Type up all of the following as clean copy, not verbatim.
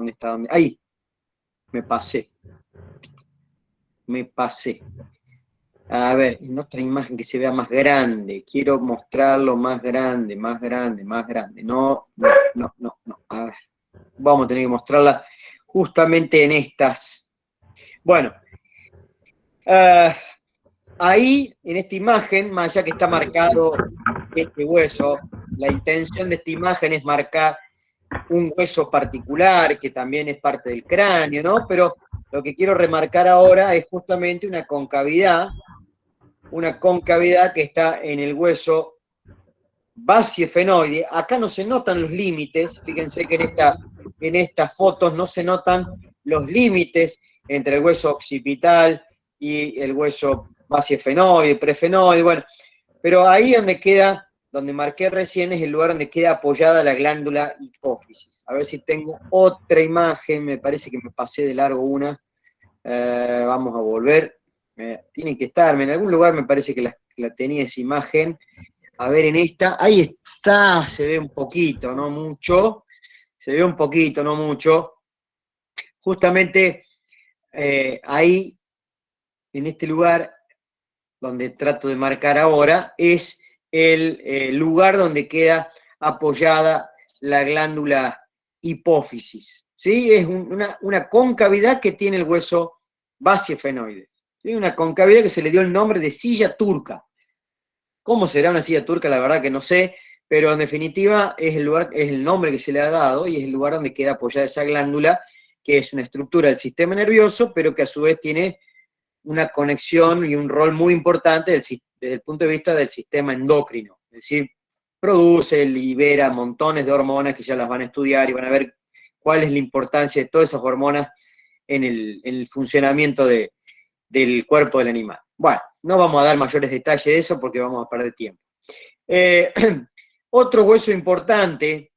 ¿Dónde está? Ahí, me pasé. Me pasé. A ver, en otra imagen que se vea más grande. Quiero mostrarlo más grande, más grande, más grande. No, no, no, no, no. A ver, vamos a tener que mostrarla justamente en estas. Bueno, ahí, en esta imagen, más allá que está marcado este hueso, la intención de esta imagen es marcar un hueso particular, que también es parte del cráneo, ¿no? Pero lo que quiero remarcar ahora es justamente una concavidad que está en el hueso basiofenoide. Acá no se notan los límites, fíjense que en estas fotos no se notan los límites entre el hueso occipital y el hueso basiofenoide, prefenoide, bueno, pero ahí donde marqué recién, es el lugar donde queda apoyada la glándula hipófisis. A ver si tengo otra imagen, me parece que me pasé de largo una. Vamos a volver. Tiene que estar, en algún lugar me parece que la tenía esa imagen. A ver, en esta, ahí está, se ve un poquito, no mucho. Se ve un poquito, no mucho. Justamente ahí, en este lugar, donde trato de marcar ahora, es el lugar donde queda apoyada la glándula hipófisis. ¿Sí? Es una concavidad que tiene el hueso basiofenoide. ¿Sí? Una concavidad que se le dio el nombre de silla turca. ¿Cómo será una silla turca? La verdad que no sé, pero en definitiva es el nombre que se le ha dado y es el lugar donde queda apoyada esa glándula, que es una estructura del sistema nervioso, pero que a su vez tiene una conexión y un rol muy importante desde el punto de vista del sistema endocrino. Es decir, produce, libera montones de hormonas que ya las van a estudiar y van a ver cuál es la importancia de todas esas hormonas en el funcionamiento del cuerpo del animal. Bueno, no vamos a dar mayores detalles de eso porque vamos a perder tiempo. Otro hueso importante,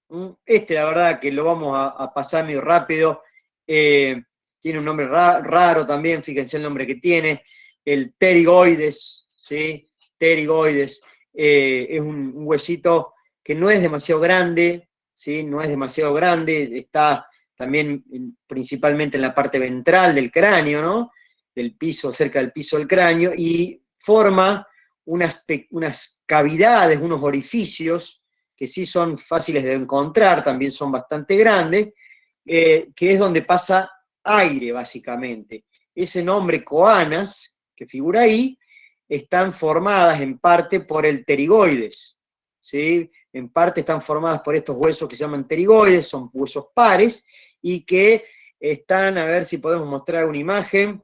la verdad que lo vamos a pasar medio rápido, tiene un nombre raro también, fíjense el nombre que tiene, el pterigoides, ¿sí? Pterigoides, es un huesito que no es demasiado grande, ¿sí? No es demasiado grande, está también principalmente en la parte ventral del cráneo, ¿no? Del piso, cerca del piso del cráneo, y forma unas cavidades, unos orificios, que sí son fáciles de encontrar, también son bastante grandes, que es donde pasa aire, básicamente. Ese nombre, coanas, que figura ahí, están formadas en parte por el pterigoides, ¿sí? En parte están formadas por estos huesos que se llaman pterigoides, son huesos pares, y que están, a ver si podemos mostrar una imagen,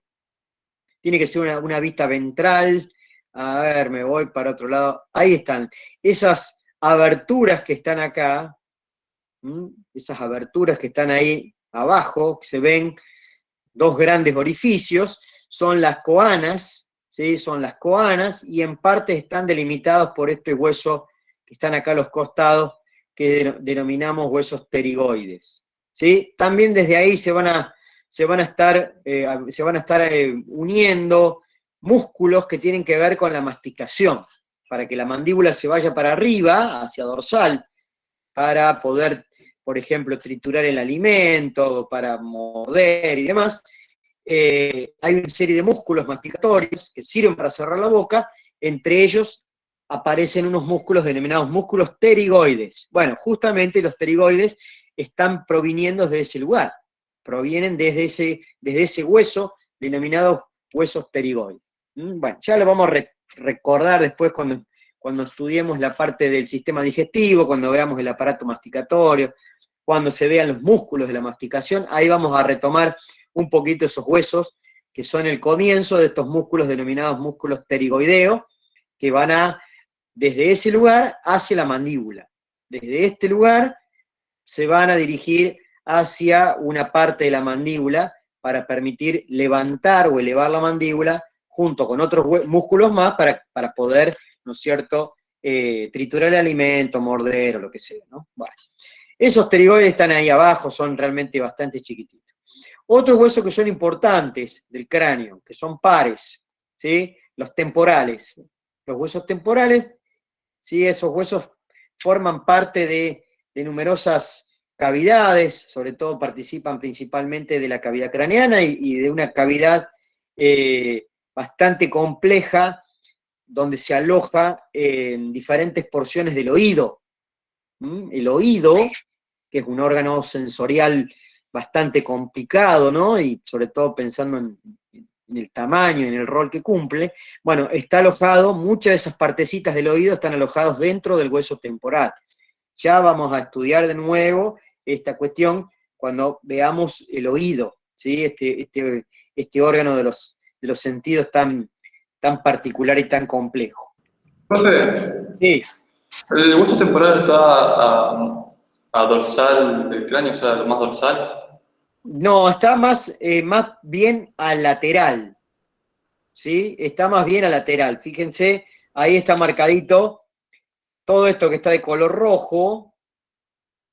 tiene que ser una vista ventral, a ver, me voy para otro lado, ahí están, esas aberturas que están acá, esas aberturas que están ahí abajo, que se ven dos grandes orificios, son las coanas, ¿sí? Son las coanas, y en parte están delimitados por este hueso que están acá a los costados, que denominamos huesos pterigoides, ¿sí? También desde ahí se van a estar uniendo músculos que tienen que ver con la masticación, para que la mandíbula se vaya para arriba, hacia dorsal, para poder, por ejemplo, triturar el alimento, para morder y demás. Hay una serie de músculos masticatorios que sirven para cerrar la boca, entre ellos aparecen unos músculos denominados músculos pterigoides. Bueno, justamente los pterigoides están proviniendo de ese lugar, provienen desde ese hueso denominado huesos pterigoides. Bueno, ya lo vamos a recordar después cuando estudiemos la parte del sistema digestivo, cuando veamos el aparato masticatorio, cuando se vean los músculos de la masticación, ahí vamos a retomar un poquito esos huesos, que son el comienzo de estos músculos denominados músculos pterigoideos, que van desde ese lugar hacia la mandíbula. Desde este lugar se van a dirigir hacia una parte de la mandíbula para permitir levantar o elevar la mandíbula junto con otros músculos más para poder, ¿no es cierto?, triturar el alimento, morder o lo que sea, ¿no? Bueno, esos pterigoides están ahí abajo, son realmente bastante chiquititos. Otros huesos que son importantes del cráneo, que son pares, ¿sí? Los temporales. Los huesos temporales, ¿sí? Esos huesos forman parte de numerosas cavidades, sobre todo participan principalmente de la cavidad craneana y de una cavidad bastante compleja, donde se aloja en diferentes porciones del oído. El oído, que es un órgano sensorial bastante complicado, ¿no? Y sobre todo pensando en el tamaño, en el rol que cumple, bueno, está alojado, muchas de esas partecitas del oído están alojados dentro del hueso temporal. Ya vamos a estudiar de nuevo esta cuestión cuando veamos el oído, ¿sí? Este órgano de los sentidos tan particular y tan complejo. Profe, Sí. el hueso temporal está a dorsal del cráneo, o sea, lo más dorsal. No, está más bien al lateral, ¿sí? Está más bien al lateral. Fíjense, ahí está marcadito todo esto que está de color rojo,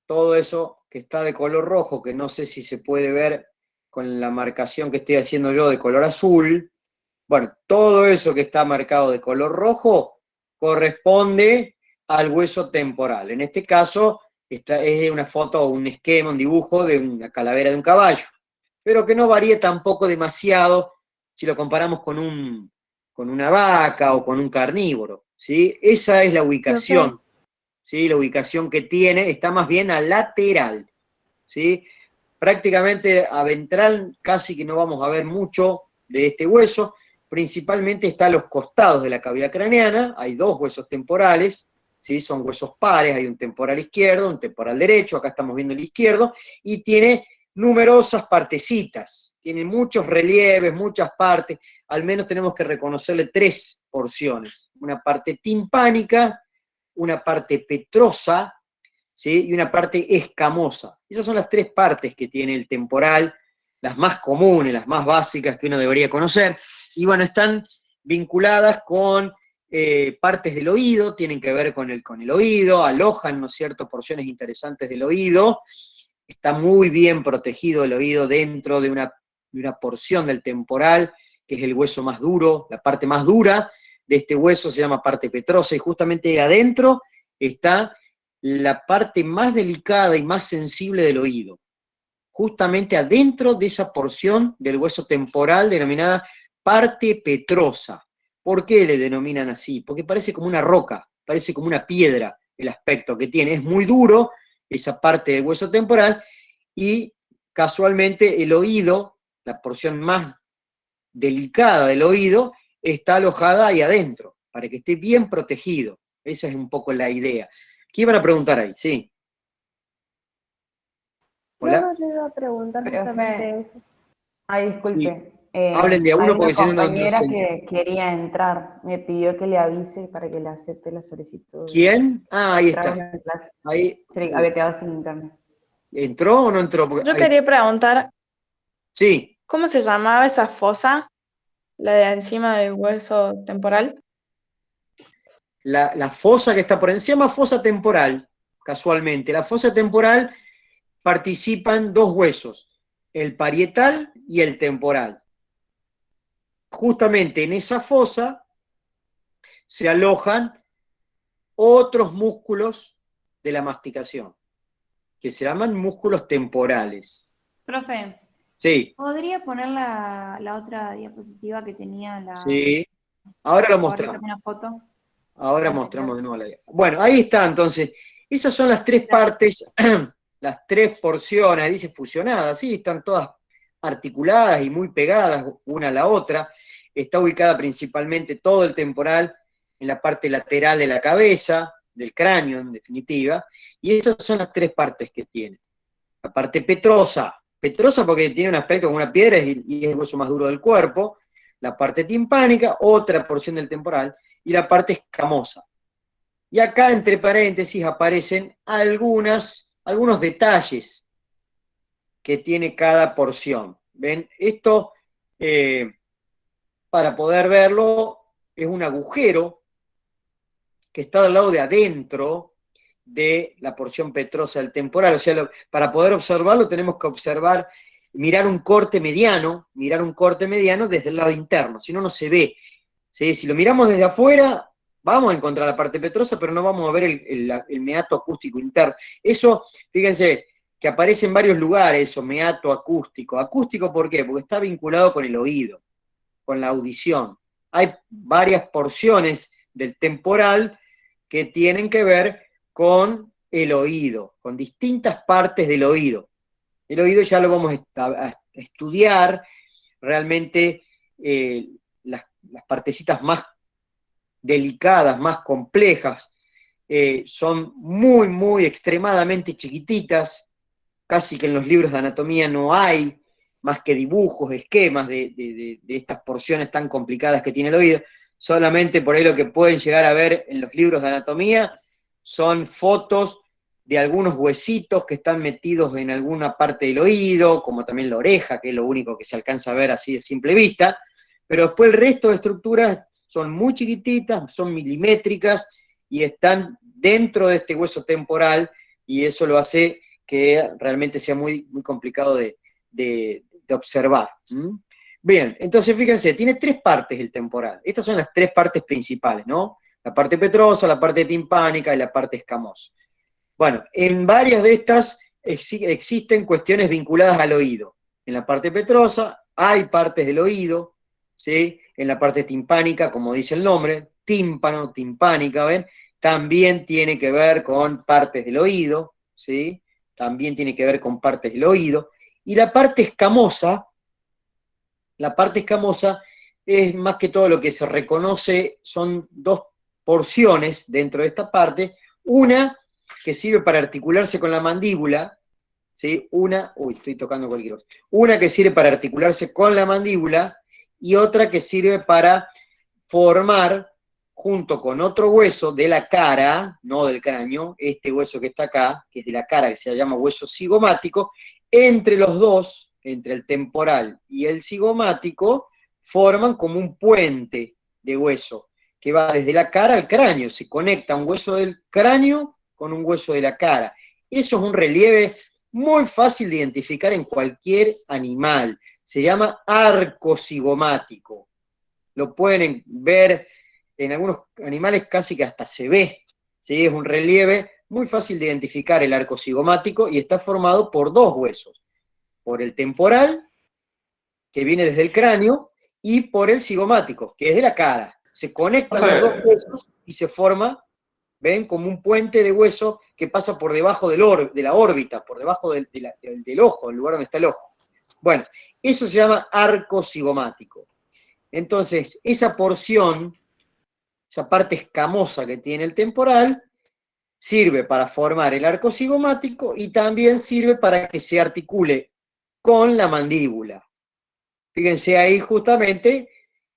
todo eso que está de color rojo, que no sé si se puede ver con la marcación que estoy haciendo yo de color azul. Bueno, todo eso que está marcado de color rojo corresponde al hueso temporal. En este caso, esta es una foto, un esquema, un dibujo de una calavera de un caballo, pero que no varía tampoco demasiado si lo comparamos con una vaca o con un carnívoro, ¿sí? Esa es la ubicación, ¿sí? La ubicación que tiene está más bien al lateral, ¿sí? Prácticamente a ventral casi que no vamos a ver mucho de este hueso, principalmente está a los costados de la cavidad craneana, hay dos huesos temporales, ¿sí? Son huesos pares, hay un temporal izquierdo, un temporal derecho, acá estamos viendo el izquierdo, y tiene numerosas partecitas, tiene muchos relieves, muchas partes, al menos tenemos que reconocerle tres porciones, una parte timpánica, una parte petrosa, ¿sí? Y una parte escamosa. Esas son las tres partes que tiene el temporal, las más comunes, las más básicas que uno debería conocer, y bueno, están vinculadas con partes del oído, tienen que ver con el oído, alojan, ¿no es cierto?, porciones interesantes del oído, está muy bien protegido el oído dentro de una porción del temporal, que es el hueso más duro, la parte más dura de este hueso se llama parte petrosa, y justamente adentro está la parte más delicada y más sensible del oído, justamente adentro de esa porción del hueso temporal denominada parte petrosa. ¿Por qué le denominan así? Porque parece como una roca, parece como una piedra el aspecto que tiene. Es muy duro esa parte del hueso temporal y casualmente el oído, la porción más delicada del oído, está alojada ahí adentro, para que esté bien protegido. Esa es un poco la idea. ¿Qué iban a preguntar ahí? Sí. No, ¿Hola? no, yo iba a preguntar Profe, justamente eso. ay, Sí. disculpe. Hablen de a Hay uno una porque si no, no se compañera entiende. que quería entrar. Me pidió que le avise para que le acepte la solicitud de ¿Quién? Ah, ahí entrar está. en la clase. Ahí. Sí, había quedado sin internet. ¿Entró o no entró? Porque Yo ahí. quería preguntar, Sí, ¿cómo se llamaba esa fosa, la de encima del hueso temporal? la fosa que está por encima, fosa temporal, casualmente. La fosa temporal participan dos huesos, el parietal y el temporal. Justamente en esa fosa se alojan otros músculos de la masticación, que se llaman músculos temporales. Profe, Sí, ¿podría poner la otra diapositiva que tenía sí. Ahora lo por favor, que saque mostramos. una foto? Ahora Ah, mostramos genial. de nuevo la idea. Bueno, ahí está entonces. Esas son las tres Gracias. partes, las tres porciones, dice fusionadas, sí, están todas articuladas y muy pegadas una a la otra. Está ubicada principalmente todo el temporal en la parte lateral de la cabeza, del cráneo en definitiva, y esas son las tres partes que tiene. La parte petrosa, petrosa porque tiene un aspecto como una piedra y es el hueso más duro del cuerpo. La parte timpánica, otra porción del temporal, y la parte escamosa. Y acá, entre paréntesis, aparecen algunos detalles que tiene cada porción. ¿Ven? Esto, para poder verlo, es un agujero que está al lado de adentro de la porción petrosa del temporal. O sea, para poder observarlo tenemos que mirar un corte mediano desde el lado interno, si no, no se ve. ¿Sí? Si lo miramos desde afuera, vamos a encontrar la parte petrosa, pero no vamos a ver el meato acústico interno. Eso, fíjense, que aparece en varios lugares, o meato acústico. ¿Acústico por qué? Porque está vinculado con el oído, con la audición. Hay varias porciones del temporal que tienen que ver con el oído, con distintas partes del oído. El oído ya lo vamos a estudiar, realmente las partecitas más delicadas, más complejas, son muy, muy extremadamente chiquititas, casi que en los libros de anatomía no hay más que dibujos, esquemas de estas porciones tan complicadas que tiene el oído. Solamente por ahí lo que pueden llegar a ver en los libros de anatomía son fotos de algunos huesitos que están metidos en alguna parte del oído, como también la oreja, que es lo único que se alcanza a ver así de simple vista, pero después el resto de estructuras son muy chiquititas, son milimétricas y están dentro de este hueso temporal, y eso lo hace que realmente sea muy, muy complicado de observar. Bien, entonces fíjense, tiene tres partes el temporal. Estas son las tres partes principales, ¿no? La parte petrosa, la parte timpánica y la parte escamosa. Bueno, en varias de estas existen cuestiones vinculadas al oído. En la parte petrosa hay partes del oído, ¿sí? En la parte timpánica, como dice el nombre, tímpano, timpánica, ¿ven? También tiene que ver con partes del oído, ¿sí? También tiene que ver con partes del oído. Y la parte escamosa es más que todo lo que se reconoce, son dos porciones dentro de esta parte, una que sirve para articularse con la mandíbula, ¿sí? Estoy tocando cualquier cosa. Una que sirve para articularse con la mandíbula y otra que sirve para formar, junto con otro hueso de la cara, no del cráneo, este hueso que está acá, que es de la cara, que se llama hueso cigomático, entre los dos, entre el temporal y el cigomático, forman como un puente de hueso, que va desde la cara al cráneo, se conecta un hueso del cráneo con un hueso de la cara. Eso es un relieve muy fácil de identificar en cualquier animal, se llama arco cigomático. Lo pueden ver en algunos animales, casi que hasta se ve, ¿sí? Es un relieve muy fácil de identificar el arco cigomático y está formado por dos huesos, por el temporal, que viene desde el cráneo, y por el cigomático, que es de la cara. Se conectan los dos huesos y se forma, ¿ven? Como un puente de hueso que pasa por debajo de la órbita, por debajo del ojo, el lugar donde está el ojo. Bueno, eso se llama arco cigomático. Entonces, esa porción, esa parte escamosa que tiene el temporal, sirve para formar el arco cigomático y también sirve para que se articule con la mandíbula. Fíjense ahí justamente,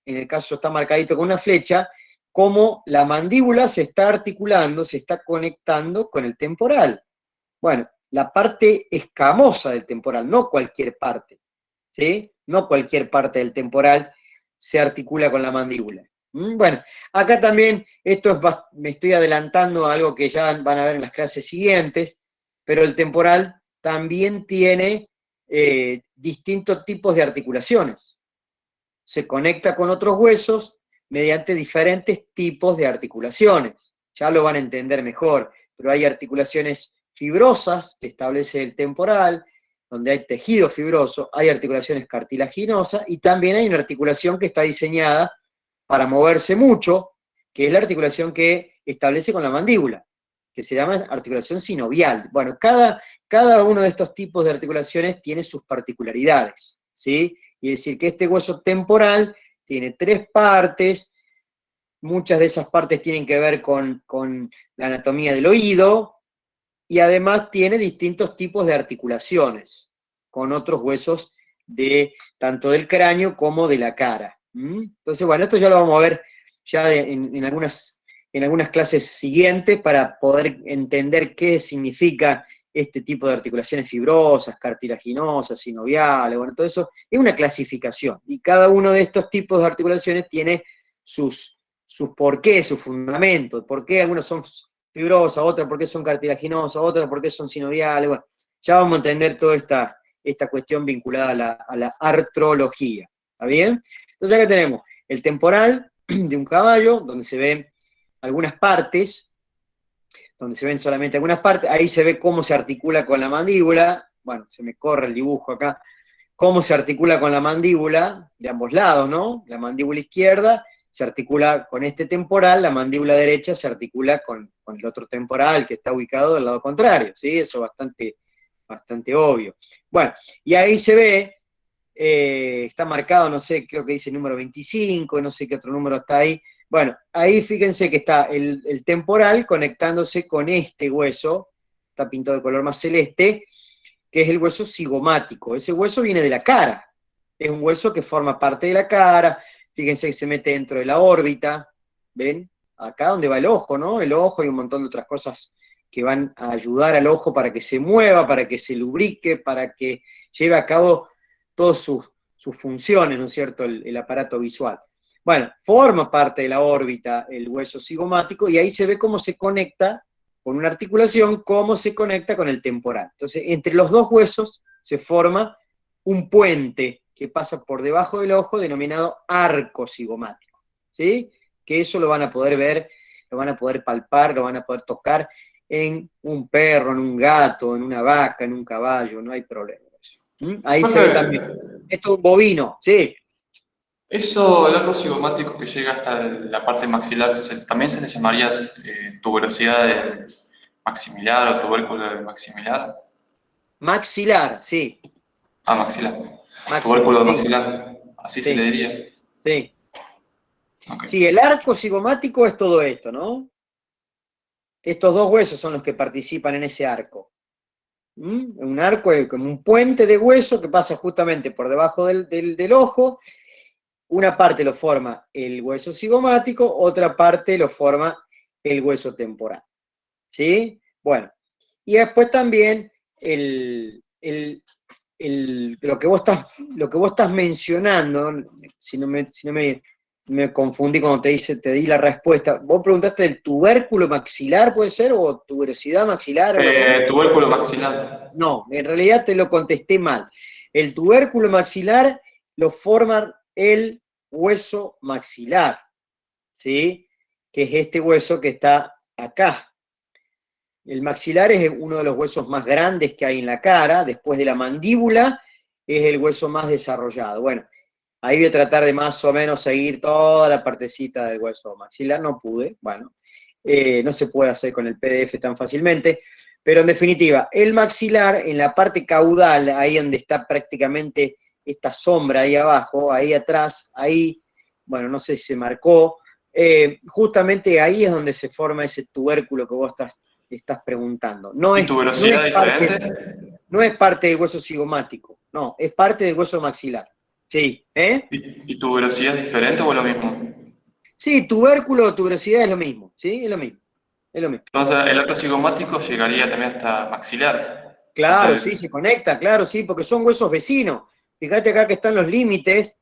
en el caso está marcadito con una flecha, cómo la mandíbula se está articulando, se está conectando con el temporal. Bueno, la parte escamosa del temporal, no cualquier parte, ¿sí? No cualquier parte del temporal se articula con la mandíbula. Bueno, acá también, me estoy adelantando a algo que ya van a ver en las clases siguientes, pero el temporal también tiene distintos tipos de articulaciones. Se conecta con otros huesos mediante diferentes tipos de articulaciones. Ya lo van a entender mejor, pero hay articulaciones fibrosas que establece el temporal, donde hay tejido fibroso, hay articulaciones cartilaginosas y también hay una articulación que está diseñada para moverse mucho, que es la articulación que establece con la mandíbula, que se llama articulación sinovial. Bueno, cada uno de estos tipos de articulaciones tiene sus particularidades, ¿sí? Y es decir, que este hueso temporal tiene tres partes, muchas de esas partes tienen que ver con la anatomía del oído, y además tiene distintos tipos de articulaciones con otros huesos tanto del cráneo como de la cara. Entonces, bueno, esto ya lo vamos a ver ya en algunas clases siguientes para poder entender qué significa este tipo de articulaciones fibrosas, cartilaginosas, sinoviales, bueno, todo eso es una clasificación, y cada uno de estos tipos de articulaciones tiene sus porqués, sus fundamentos, por qué algunos son fibrosas, otras porque son cartilaginosas, otras porque son sinoviales, bueno, ya vamos a entender toda esta cuestión vinculada a la artrología, ¿está bien? Entonces acá tenemos el temporal de un caballo, donde se ven algunas partes, donde se ven solamente algunas partes, ahí se ve cómo se articula con la mandíbula, bueno, se me corre el dibujo acá, cómo se articula con la mandíbula de ambos lados, ¿no? La mandíbula izquierda se articula con este temporal, la mandíbula derecha se articula con el otro temporal que está ubicado del lado contrario, ¿sí? Eso es bastante obvio. Bueno, y ahí se ve, está marcado, no sé, creo que dice el número 25, no sé qué otro número está ahí. Bueno, ahí fíjense que está el temporal conectándose con este hueso, está pintado de color más celeste, que es el hueso cigomático. Ese hueso viene de la cara, es un hueso que forma parte de la cara, fíjense que se mete dentro de la órbita, ¿ven? Acá donde va el ojo, ¿no? El ojo y un montón de otras cosas que van a ayudar al ojo para que se mueva, para que se lubrique, para que lleve a cabo todas sus funciones, ¿no es cierto?, el aparato visual. Bueno, forma parte de la órbita el hueso cigomático y ahí se ve cómo se conecta con una articulación, cómo se conecta con el temporal. Entonces, entre los dos huesos se forma un puente que pasa por debajo del ojo denominado arco cigomático, ¿sí? Que eso lo van a poder ver, lo van a poder palpar, lo van a poder tocar en un perro, en un gato, en una vaca, en un caballo, no hay problema. Ahí se ve también. Esto es un bovino, sí. Eso, el arco cigomático que llega hasta la parte maxilar, ¿también se le llamaría tuberosidad maximilar o tubérculo maximilar? Maxilar, sí. Ah, maxilar. Maxilar, Tubérculo sí. maxilar, así se Sí, le diría. sí. Ok. Sí, el arco cigomático es todo esto, ¿no? Estos dos huesos son los que participan en ese arco. Un arco es como un puente de hueso que pasa justamente por debajo del ojo. Una parte lo forma el hueso cigomático, otra parte lo forma el hueso temporal. ¿Sí? Bueno, y después también lo que vos estás mencionando, si no me confundí cuando te di la respuesta, vos preguntaste del tubérculo maxilar, ¿puede ser? ¿O tuberosidad maxilar, algo así? Tubérculo maxilar. No, en realidad te lo contesté mal. El tubérculo maxilar lo forma el hueso maxilar, ¿sí? Que es este hueso que está acá. El maxilar es uno de los huesos más grandes que hay en la cara, después de la mandíbula es el hueso más desarrollado. Bueno, ahí voy a tratar de más o menos seguir toda la partecita del hueso maxilar, no pude, bueno, no se puede hacer con el PDF tan fácilmente, pero en definitiva, el maxilar en la parte caudal, ahí donde está prácticamente esta sombra ahí abajo, ahí atrás, ahí, bueno, no sé si se marcó, justamente ahí es donde se forma ese tubérculo que vos estás preguntando. ¿Y tuberosidad diferente? No es parte del hueso cigomático, no, es parte del hueso maxilar. Sí, ¿eh? ¿Y tuberosidad diferente o es lo mismo? Sí, tubérculo o tuberosidad es lo mismo, ¿sí? Es lo mismo, es lo mismo. Entonces, el arco cigomático llegaría también hasta maxilar. Claro, sí, se conecta, claro, sí, porque son huesos vecinos. Fíjate acá que están los límites,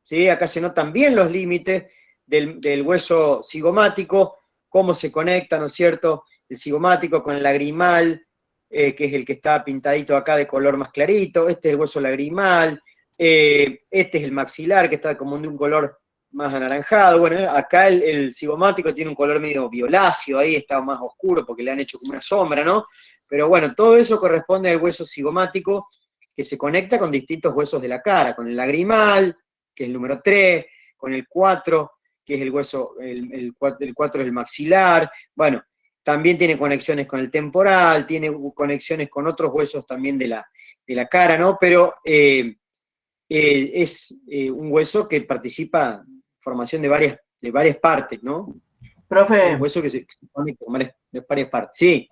¿sí? Acá se notan bien los límites del hueso cigomático, cómo se conecta, ¿no es cierto? El cigomático con el lagrimal, que es el que está pintadito acá de color más clarito, este es el hueso lagrimal, este es el maxilar, que está como de un color más anaranjado. Bueno, acá el cigomático tiene un color medio violáceo, ahí está más oscuro porque le han hecho como una sombra, ¿no? Pero bueno, todo eso corresponde al hueso cigomático que se conecta con distintos huesos de la cara, con el lagrimal, que es el número 3, con el 4, que es el hueso, el 4 es el maxilar, bueno, también tiene conexiones con el temporal, tiene conexiones con otros huesos también de la cara, ¿no? Pero es un hueso que participa en formación de varias partes, ¿no? Profe, Un hueso que se pone con varias partes. Sí.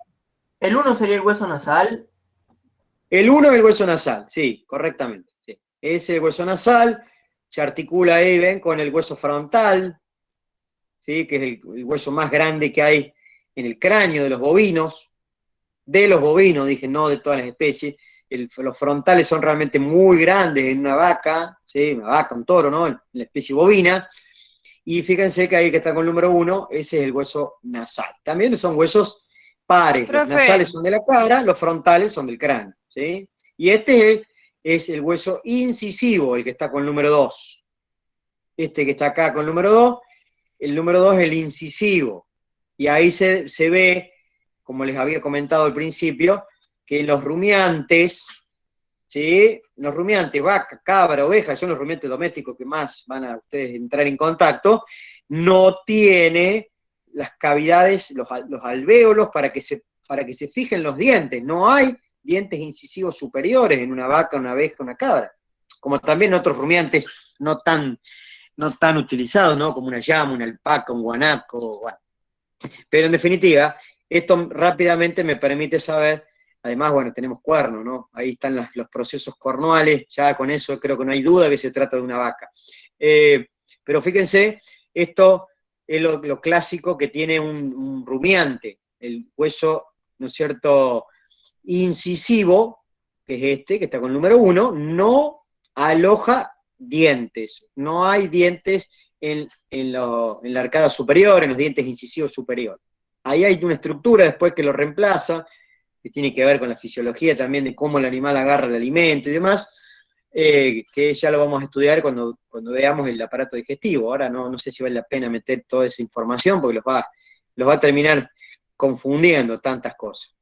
el 1 sería el hueso nasal. El 1 es el hueso nasal, sí, correctamente. Sí. Es el hueso nasal, se articula ahí, ven, con el hueso frontal, ¿sí? Que es el hueso más grande que hay en el cráneo de los bovinos, dije, no de todas las especies. Los frontales son realmente muy grandes en una vaca, ¿sí? Una vaca, un toro, ¿no? En la especie bovina. Y fíjense que ahí que está con el número 1, ese es el hueso nasal. También son huesos pares, los Profe. nasales son de la cara, los frontales son del cráneo, ¿sí? Y este es el hueso incisivo, el que está con el número 2. Este que está acá con el número 2 es el incisivo. Y ahí se ve como les había comentado al principio, que los rumiantes, ¿sí? Los rumiantes, vaca, cabra, oveja, son los rumiantes domésticos que más van a ustedes entrar en contacto, no tiene las cavidades, los alvéolos para que se fijen los dientes. No hay dientes incisivos superiores en una vaca, una oveja, una cabra. Como también otros rumiantes no tan utilizados, ¿no? Como una llama, una alpaca, un guanaco, bueno. Pero en definitiva, esto rápidamente me permite saber, además, bueno, tenemos cuernos, ¿no? Ahí están los procesos cornuales, ya con eso creo que no hay duda que se trata de una vaca. Pero fíjense, esto es lo clásico que tiene un rumiante, el hueso, ¿no es cierto?, incisivo, que es este, que está con el número 1, no aloja dientes, no hay dientes en la arcada superior, en los dientes incisivos superiores. Ahí hay una estructura después que lo reemplaza, que tiene que ver con la fisiología también de cómo el animal agarra el alimento y demás, que ya lo vamos a estudiar cuando veamos el aparato digestivo. Ahora no sé si vale la pena meter toda esa información porque los va a terminar confundiendo tantas cosas.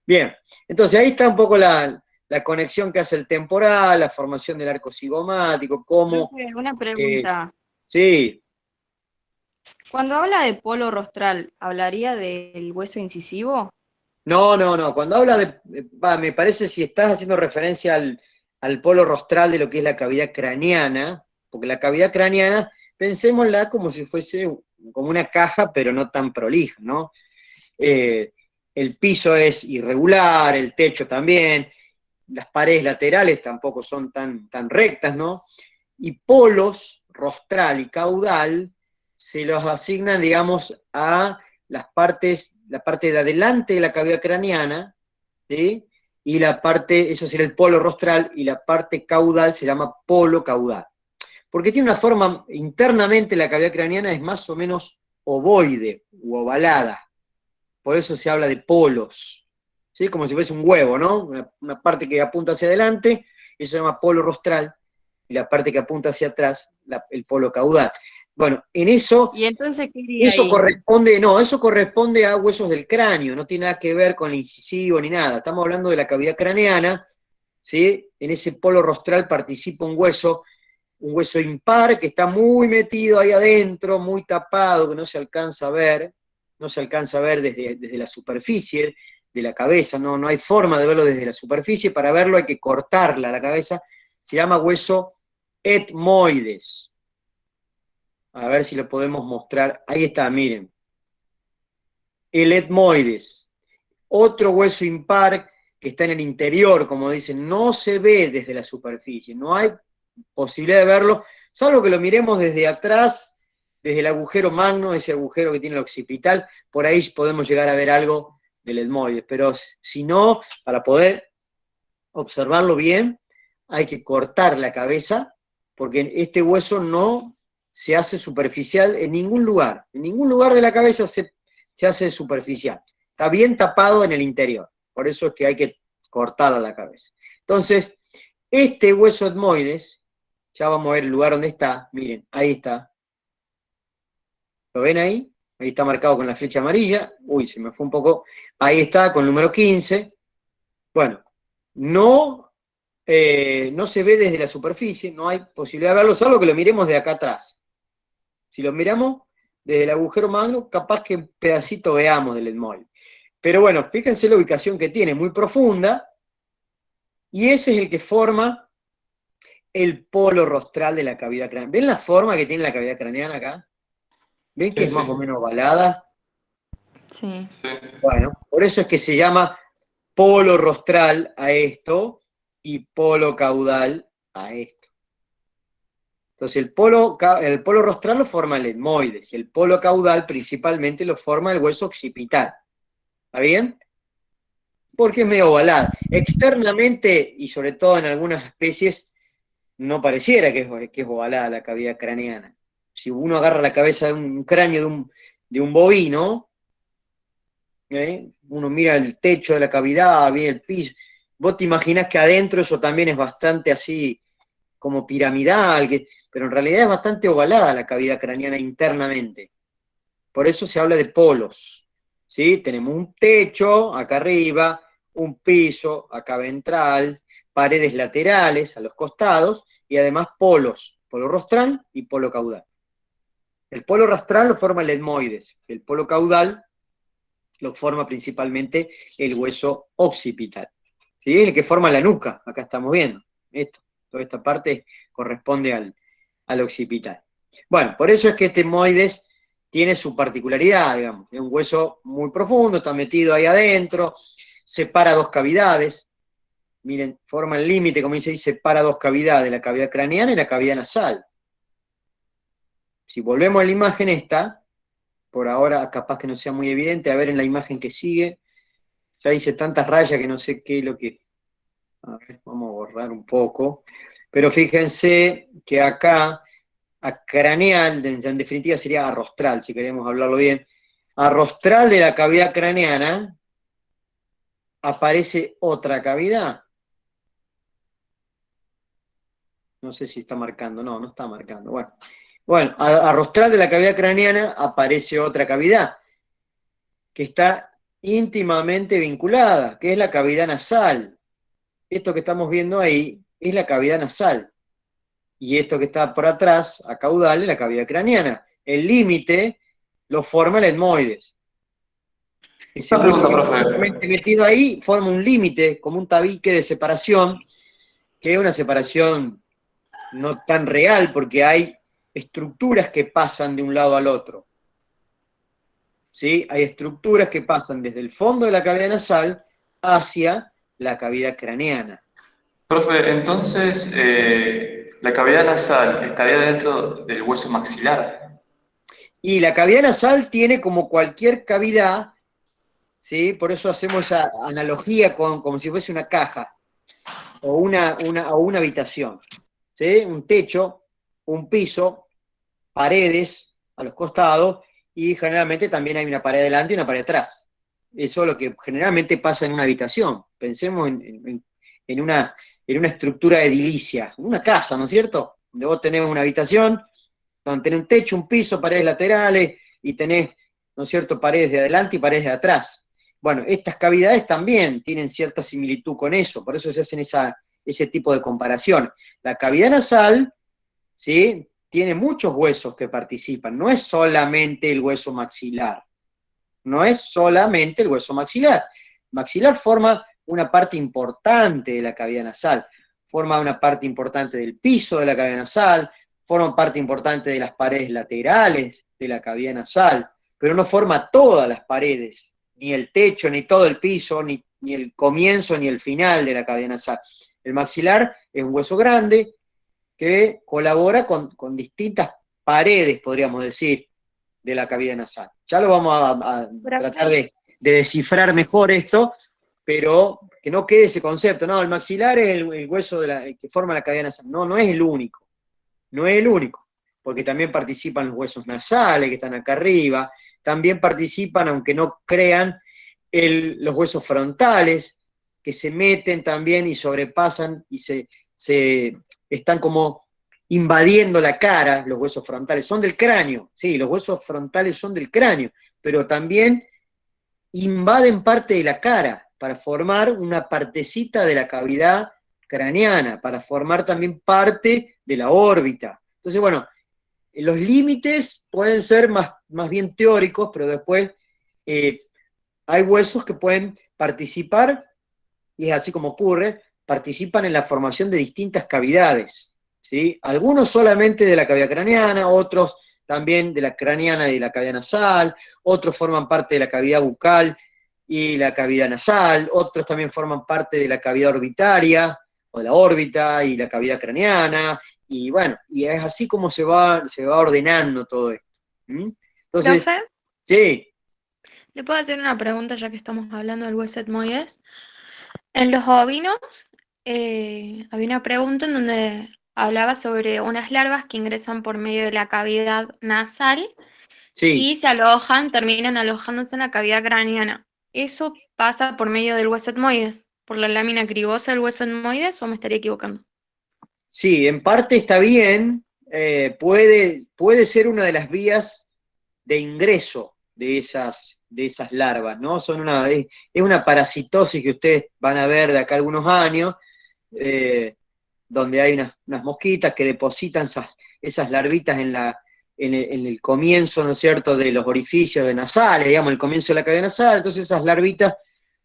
Bien, entonces ahí está un poco la conexión que hace el temporal, la formación del arco cigomático, cómo... Profe, una pregunta. Sí, Cuando habla de polo rostral, ¿hablaría del hueso incisivo? no, cuando habla de... me parece si estás haciendo referencia al polo rostral de lo que es la cavidad craneana, porque la cavidad craneana, pensémosla como si fuese como una caja, pero no tan prolija, ¿no? El piso es irregular, el techo también, las paredes laterales tampoco son tan rectas, ¿no? Y polos, rostral y caudal, se los asignan, digamos, a la parte de adelante de la cavidad craneana, ¿sí? Y la parte, eso sería el polo rostral, y la parte caudal se llama polo caudal. Porque tiene una forma, internamente la cavidad craneana es más o menos ovoide u ovalada. Por eso se habla de polos, ¿sí? Como si fuese un huevo, ¿no? Una parte que apunta hacia adelante, eso se llama polo rostral, y la parte que apunta hacia atrás, el polo caudal. Bueno, en eso, ¿Y entonces qué iría eso ahí? eso corresponde a huesos del cráneo, no tiene nada que ver con el incisivo ni nada. Estamos hablando de la cavidad craneana, ¿sí? En ese polo rostral participa un hueso impar que está muy metido ahí adentro, muy tapado, que no se alcanza a ver, desde la superficie de la cabeza, no hay forma de verlo desde la superficie, para verlo hay que cortarla la cabeza, se llama hueso etmoides. A ver si lo podemos mostrar, ahí está, miren, el etmoides, otro hueso impar que está en el interior, como dicen, no se ve desde la superficie, no hay posibilidad de verlo, salvo que lo miremos desde atrás, desde el agujero magno, ese agujero que tiene el occipital, por ahí podemos llegar a ver algo del etmoides, pero si no, para poder observarlo bien, hay que cortar la cabeza, porque este hueso no se hace superficial en ningún lugar de la cabeza se hace superficial, está bien tapado en el interior, por eso es que hay que cortarla la cabeza. Entonces, este hueso etmoides, ya vamos a ver el lugar donde está, miren, ahí está. ¿Lo ven ahí? Ahí está marcado con la flecha amarilla. Uy, se me fue un poco. Ahí está, con el número 15. Bueno, no se ve desde la superficie, no hay posibilidad de verlo, salvo que lo miremos de acá atrás. Si lo miramos desde el agujero magno, capaz que un pedacito veamos del etmoide. Pero bueno, fíjense la ubicación que tiene, muy profunda, y ese es el que forma el polo rostral de la cavidad craneana. ¿Ven la forma que tiene la cavidad craneana acá? ¿Ven que es más o menos ovalada? Sí. Sí. Bueno, por eso es que se llama polo rostral a esto y polo caudal a esto. Entonces el polo rostral lo forma el etmoides y el polo caudal principalmente lo forma el hueso occipital. ¿Está bien? Porque es medio ovalada. Externamente, y sobre todo en algunas especies, no pareciera que es ovalada la cavidad craneana. Si uno agarra la cabeza de un cráneo de un bovino, uno mira el techo de la cavidad, ve el piso, vos te imaginás que adentro eso también es bastante así como piramidal, pero en realidad es bastante ovalada la cavidad craneana internamente. Por eso se habla de polos. ¿sí? Tenemos un techo acá arriba, un piso acá ventral, paredes laterales a los costados y además polos, polo rostral y polo caudal. El polo rostral lo forma el etmoides, el polo caudal lo forma principalmente el hueso occipital, ¿sí? El que forma la nuca, acá estamos viendo, esto, toda esta parte corresponde al occipital. Bueno, por eso es que este etmoides tiene su particularidad, digamos, es un hueso muy profundo, está metido ahí adentro, separa dos cavidades, miren, forma el límite, como dice ahí, separa dos cavidades, la cavidad craneana y la cavidad nasal. Si volvemos a la imagen esta, por ahora capaz que no sea muy evidente, a ver en la imagen que sigue, ya hice tantas rayas que no sé qué es lo que... A ver, vamos a borrar un poco, pero fíjense que acá, a craneal, en definitiva sería arrostral, si queremos hablarlo bien, arrostral de la cavidad craneana, aparece otra cavidad. No sé si está marcando, no, no está marcando. Bueno, a rostral de la cavidad craneana aparece otra cavidad, que está íntimamente vinculada, que es la cavidad nasal. Esto que estamos viendo ahí es la cavidad nasal. Y esto que está por atrás, a caudal, es la cavidad craneana. El límite lo forma el etmoides. Ese Una hueso pregunta, que está profe. metido ahí forma un límite, como un tabique de separación, que es una separación no tan real, porque hay estructuras que pasan de un lado al otro. ¿Sí? Hay estructuras que pasan desde el fondo de la cavidad nasal hacia la cavidad craneana. Profe, entonces, la cavidad nasal estaría dentro del hueso maxilar. Y la cavidad nasal tiene como cualquier cavidad, ¿sí? Por eso hacemos esa analogía como si fuese una caja o una habitación. ¿Sí? Un techo, un piso, paredes a los costados y generalmente también hay una pared adelante y una pared atrás. Eso es lo que generalmente pasa en una habitación. Pensemos en una estructura edilicia, una casa, ¿no es cierto? Donde vos tenés una habitación, donde tenés un techo, un piso, paredes laterales y tenés, ¿no es cierto?, paredes de adelante y paredes de atrás. Bueno, estas cavidades también tienen cierta similitud con eso, por eso se hacen ese tipo de comparación. La cavidad nasal, ¿sí?, tiene muchos huesos que participan, no es solamente el hueso maxilar, no es solamente el hueso maxilar. Maxilar forma una parte importante de la cavidad nasal, forma una parte importante del piso de la cavidad nasal, forma parte importante de las paredes laterales de la cavidad nasal, pero no forma todas las paredes, ni el techo, ni todo el piso, ni el comienzo, ni el final de la cavidad nasal. El maxilar es un hueso grande que colabora con distintas paredes, podríamos decir, de la cavidad nasal. Ya lo vamos a tratar de descifrar mejor esto, pero que no quede ese concepto. No, el maxilar es el hueso el que forma la cavidad nasal. No, no es el único. No es el único, porque también participan los huesos nasales que están acá arriba, también participan, aunque no crean, los huesos frontales, que se meten también y sobrepasan y se están como invadiendo la cara, los huesos frontales, son del cráneo, sí, los huesos frontales son del cráneo, pero también invaden parte de la cara para formar una partecita de la cavidad craneana, para formar también parte de la órbita. Entonces, bueno, los límites pueden ser más bien teóricos, pero después hay huesos que pueden participar, y es así como ocurre, participan en la formación de distintas cavidades, ¿sí? Algunos solamente de la cavidad craneana, otros también de la craneana y de la cavidad nasal, otros forman parte de la cavidad bucal y la cavidad nasal, otros también forman parte de la cavidad orbitaria, o de la órbita y la cavidad craneana, y bueno, y es así como se va ordenando todo esto. ¿Mm? Entonces, Profe, sí, ¿le puedo hacer una pregunta ya que estamos hablando del hueso etmoides? En los ovinos había una pregunta en donde hablaba sobre unas larvas que ingresan por medio de la cavidad nasal sí. y se alojan, terminan alojándose en la cavidad craneana. ¿Eso pasa por medio del hueso etmoides? ¿Por la lámina cribosa del hueso etmoides o me estaría equivocando? Sí, en parte está bien, puede ser una de las vías de ingreso, de esas larvas, ¿no? Es una parasitosis que ustedes van a ver de acá a algunos años, donde hay unas mosquitas que depositan esas larvitas en el comienzo, ¿no es cierto?, de los orificios nasales, digamos, el comienzo de la cavidad nasal. Entonces esas larvitas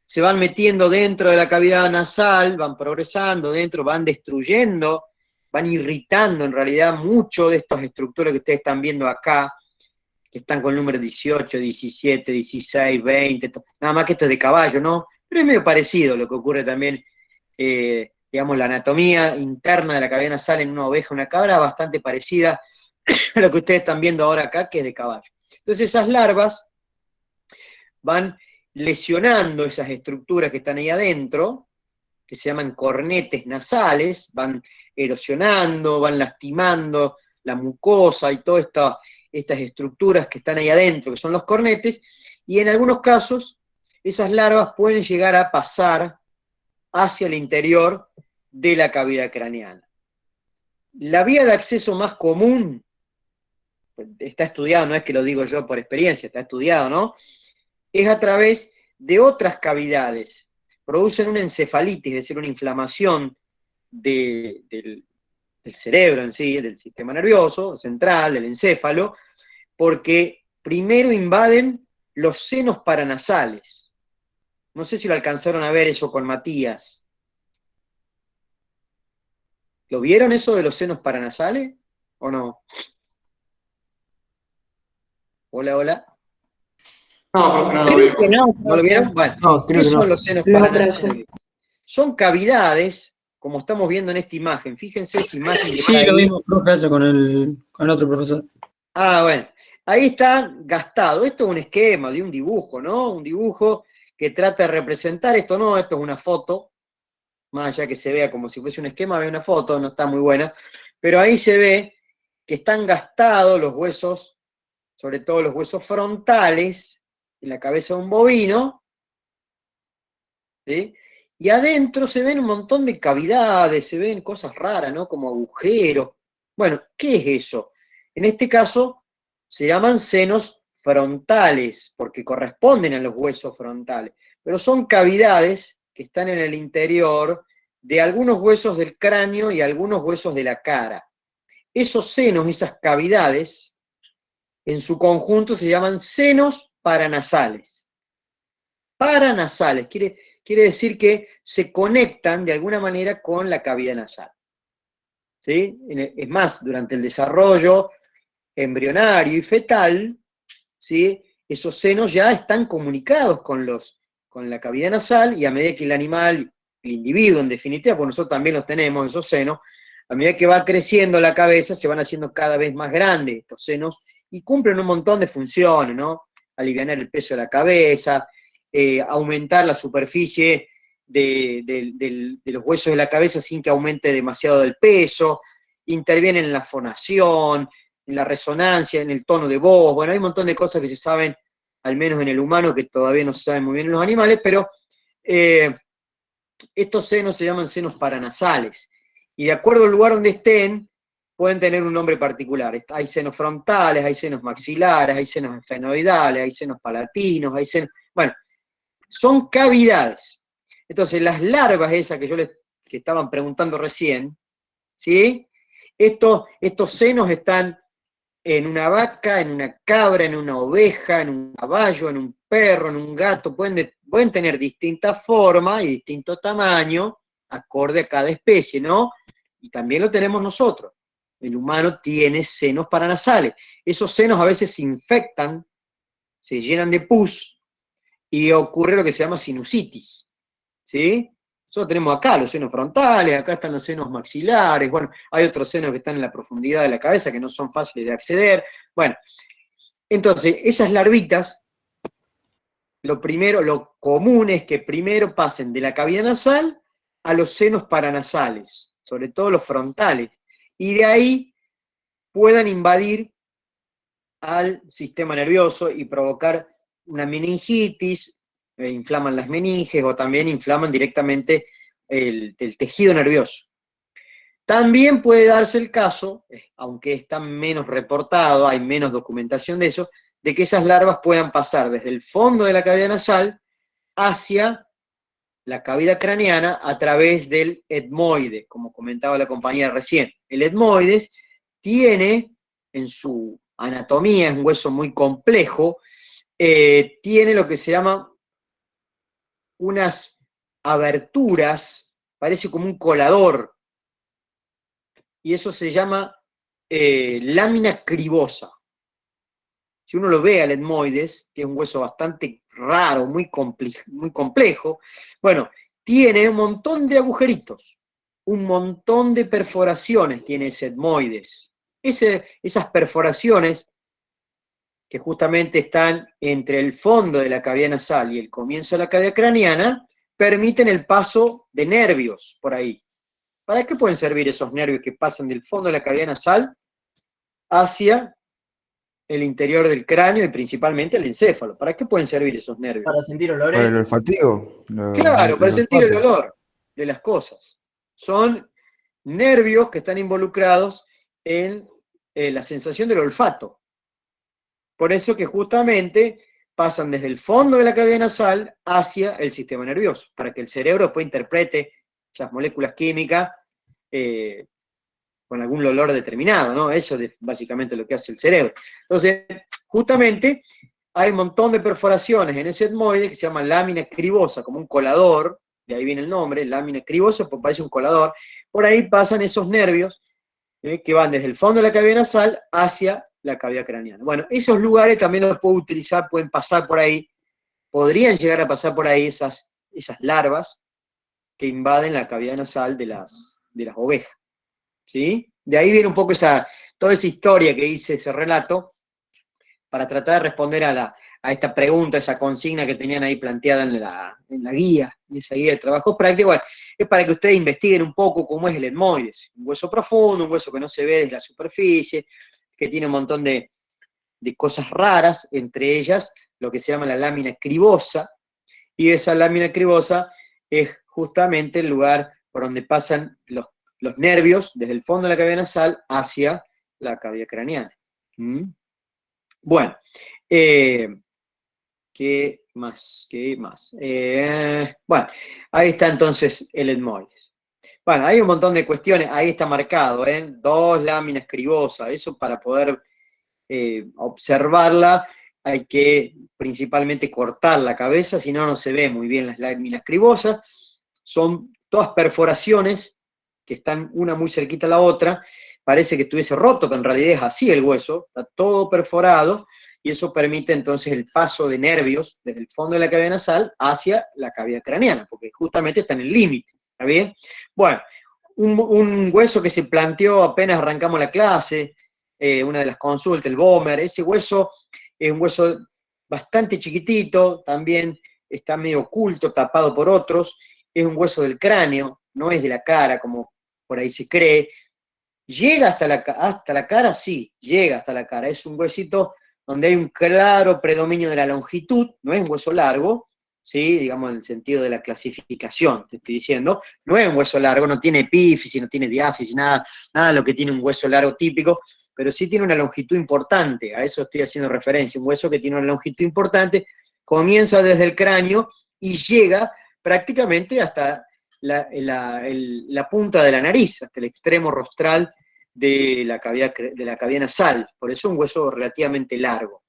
se van metiendo dentro de la cavidad nasal, van progresando dentro, van destruyendo, van irritando en realidad mucho de estas estructuras que ustedes están viendo acá, que están con el número 18, 17, 16, 20, nada más que esto es de caballo, ¿no? Pero es medio parecido lo que ocurre también, digamos, la anatomía interna de la cavidad nasal en una oveja, una cabra, bastante parecida a lo que ustedes están viendo ahora acá, que es de caballo. Entonces esas larvas van lesionando esas estructuras que están ahí adentro, que se llaman cornetes nasales, van erosionando, van lastimando la mucosa y todas estas estructuras que están ahí adentro, que son los cornetes, y en algunos casos esas larvas pueden llegar a pasar hacia el interior de la cavidad craneana. La vía de acceso más común, está estudiado, no es que lo digo yo por experiencia, está estudiado, ¿no?, es a través de otras cavidades. Producen una encefalitis, es decir, una inflamación del cerebro en sí, del sistema nervioso central, del encéfalo, porque primero invaden los senos paranasales. No sé si lo alcanzaron a ver eso con Matías. ¿Lo vieron eso de los senos paranasales o no? Hola, hola. No, profe, no lo Creo que vimos. no, ¿No lo vieron? Bueno, No, creo ¿qué que son no. los senos Lo paranasales? Son cavidades, como estamos viendo en esta imagen. Fíjense esa imagen que Sí, está lo ahí. vimos, profe, eso con el otro profesor. Ah, bueno. Ahí está gastado. Esto es un esquema de un dibujo, ¿no? Un dibujo que trata de representar esto, no, esto es una foto, más allá que se vea como si fuese un esquema, ve una foto, no está muy buena, pero ahí se ve que están gastados los huesos, sobre todo los huesos frontales, en la cabeza de un bovino, ¿sí? Y adentro se ven un montón de cavidades, se ven cosas raras, ¿no? Como agujeros. Bueno, ¿qué es eso? En este caso se llaman senos frontales, porque corresponden a los huesos frontales, pero son cavidades que están en el interior de algunos huesos del cráneo y algunos huesos de la cara. Esos senos, esas cavidades, en su conjunto se llaman senos paranasales. Paranasales, quiere decir que se conectan de alguna manera con la cavidad nasal. ¿Sí? Es más, durante el desarrollo embrionario y fetal, ¿sí?, esos senos ya están comunicados con la cavidad nasal, y a medida que el animal, el individuo en definitiva, porque nosotros también los tenemos, esos senos, a medida que va creciendo la cabeza, se van haciendo cada vez más grandes estos senos, y cumplen un montón de funciones, ¿no? Aliviar el peso de la cabeza, aumentar la superficie de los huesos de la cabeza sin que aumente demasiado el peso, intervienen en la fonación, en la resonancia, en el tono de voz. Bueno, hay un montón de cosas que se saben, al menos en el humano, que todavía no se saben muy bien en los animales, pero estos senos se llaman senos paranasales, y de acuerdo al lugar donde estén, pueden tener un nombre particular. Hay senos frontales, hay senos maxilares, hay senos esfenoidales, hay senos palatinos, hay senos... Bueno, son cavidades. Entonces, las larvas esas que estaban preguntando recién, ¿sí? Estos senos están en una vaca, en una cabra, en una oveja, en un caballo, en un perro, en un gato. Pueden tener distintas formas y distinto tamaño, acorde a cada especie, ¿no? Y también lo tenemos nosotros. El humano tiene senos paranasales. Esos senos a veces se infectan, se llenan de pus, y ocurre lo que se llama sinusitis, ¿sí? Nosotros tenemos acá los senos frontales, acá están los senos maxilares, bueno, hay otros senos que están en la profundidad de la cabeza que no son fáciles de acceder. Bueno, entonces, esas larvitas, lo común es que primero pasen de la cavidad nasal a los senos paranasales, sobre todo los frontales, y de ahí puedan invadir al sistema nervioso y provocar una meningitis, inflaman las meninges, o también inflaman directamente el tejido nervioso. También puede darse el caso, aunque está menos reportado, hay menos documentación de eso, de que esas larvas puedan pasar desde el fondo de la cavidad nasal hacia la cavidad craneana a través del etmoide, como comentaba la compañera recién. El etmoides tiene en su anatomía, es un hueso muy complejo, tiene lo que se llama unas aberturas, parece como un colador, y eso se llama lámina cribosa. Si uno lo ve al etmoides, que es un hueso bastante raro, muy complejo, bueno, tiene un montón de agujeritos, un montón de perforaciones tiene ese etmoides. Esas perforaciones, que justamente están entre el fondo de la cavidad nasal y el comienzo de la cavidad craneana, permiten el paso de nervios por ahí. ¿Para qué pueden servir esos nervios que pasan del fondo de la cavidad nasal hacia el interior del cráneo y principalmente el encéfalo? ¿Para qué pueden servir esos nervios? Para sentir Para el olores. olfativo. Claro, para sentir el olfato. olor de las cosas. Son nervios que están involucrados en la sensación del olfato. Por eso que justamente pasan desde el fondo de la cavidad nasal hacia el sistema nervioso, para que el cerebro después interprete esas moléculas químicas con algún olor determinado, ¿no? Eso es básicamente lo que hace el cerebro. Entonces, justamente hay un montón de perforaciones en ese etmoide que se llama lámina cribosa, como un colador, de ahí viene el nombre, lámina cribosa, pues parece un colador. Por ahí pasan esos nervios que van desde el fondo de la cavidad nasal hacia la cavidad craneana. Bueno, esos lugares también los puedo utilizar, pueden pasar por ahí, podrían llegar a pasar por ahí esas larvas que invaden la cavidad nasal de las ovejas. ¿Sí? De ahí viene un poco toda esa historia que hice, ese relato, para tratar de responder a esta pregunta, esa consigna que tenían ahí planteada en la guía, en esa guía de trabajo práctico. Bueno, es para que ustedes investiguen un poco cómo es el etmoides. Un hueso profundo, un hueso que no se ve desde la superficie, que tiene un montón de cosas raras, entre ellas lo que se llama la lámina cribosa, y esa lámina cribosa es justamente el lugar por donde pasan los nervios desde el fondo de la cavidad nasal hacia la cavidad craneana. Bueno, ¿qué más? Bueno, ahí está entonces el etmoides. Bueno, hay un montón de cuestiones, ahí está marcado, 2 láminas cribosas, eso para poder observarla hay que principalmente cortar la cabeza, si no, no se ve muy bien las láminas cribosas. Son todas perforaciones que están una muy cerquita a la otra, parece que estuviese roto, pero en realidad es así el hueso, está todo perforado, y eso permite entonces el paso de nervios desde el fondo de la cavidad nasal hacia la cavidad craneana, porque justamente está en el límite, ¿está bien? Bueno, un hueso que se planteó apenas arrancamos la clase, una de las consultas, el Bomer, ese hueso es un hueso bastante chiquitito, también está medio oculto, tapado por otros, es un hueso del cráneo, no es de la cara, como por ahí se cree. ¿Llega hasta la cara? Sí, llega hasta la cara. Es un huesito donde hay un claro predominio de la longitud, no es un hueso largo, ¿sí? Digamos en el sentido de la clasificación, te estoy diciendo. No es un hueso largo, no tiene epífisis, no tiene diáfisis, nada de lo que tiene un hueso largo típico, pero sí tiene una longitud importante, a eso estoy haciendo referencia. Un hueso que tiene una longitud importante, comienza desde el cráneo y llega prácticamente hasta la punta de la nariz, hasta el extremo rostral de la cavidad nasal, por eso es un hueso relativamente largo.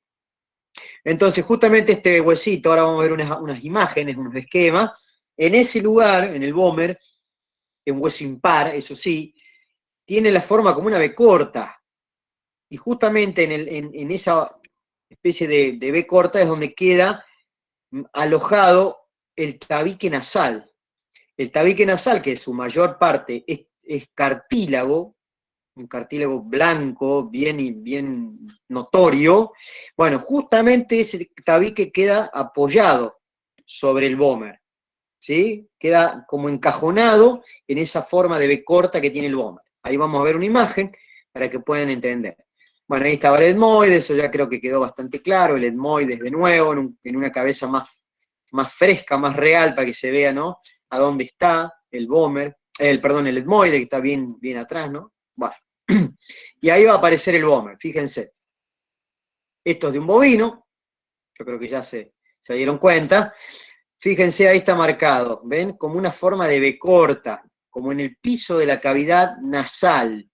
Entonces, justamente este huesito, ahora vamos a ver unas imágenes, unos esquemas, en ese lugar, en el Bomer, es un hueso impar, eso sí, tiene la forma como una B corta, y justamente en esa especie de B corta es donde queda alojado el tabique nasal. El tabique nasal, que su mayor parte es cartílago, un cartílago blanco, bien notorio, bueno, justamente ese tabique queda apoyado sobre el Bomer, ¿sí? Queda como encajonado en esa forma de B corta que tiene el Bomer. Ahí vamos a ver una imagen para que puedan entender. Bueno, ahí estaba el etmoides, eso ya creo que quedó bastante claro, el etmoides de nuevo, en una cabeza más fresca, más real, para que se vea, ¿no? A dónde está el Bomer, el etmoide, que está bien atrás, ¿no? Bueno. Y ahí va a aparecer el Bomer, fíjense. Esto es de un bovino, yo creo que ya se dieron cuenta. Fíjense, ahí está marcado, ¿ven? Como una forma de B corta, como en el piso de la cavidad nasal.